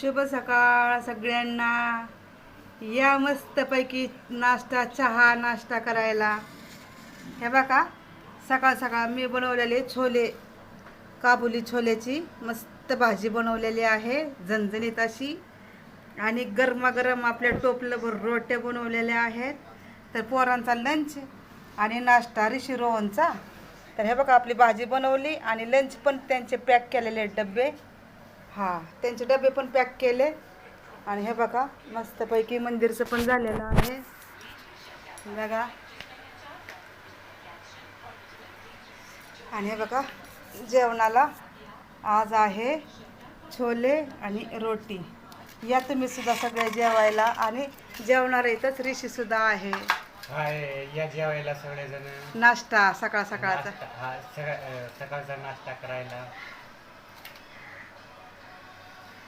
शुभ सकाळ सगळ्यांना. या मस्तपैकी नाश्ता चहा नाश्ता करायला. हे बघा, सकाळ सकाळ मी बनवलेले छोले, काबुली छोलेची मस्त भाजी बनवलेली आहे, झणझणीत अशी. आणि गरमागरम आपल्या टोपलंभर रोट्या बनवलेल्या आहेत. तर पोरांचा लंच आणि नाश्ता ऋषी रोहनचा. तर हे बघा, आपली भाजी बनवली आणि लंच पण त्यांचे पॅक केलेले डबे. हां, त्यांचे डबे पण पॅक केले. आणि हे बघा, मस्तपैकी मंदिरचं पण झालेलं आहे बघा. आणि हे बघा, जेवणाला आज आहे छोले आणि रोटी. या तुम्ही सुद्धा सगळे जेवायला. आणि जेवणार इथंच ऋषी सुद्धा आहे. हाय, या जेवायला सगळेजण. नाश्ता सकाळ सकाळचा. सकाळचा नाश्ता करायला.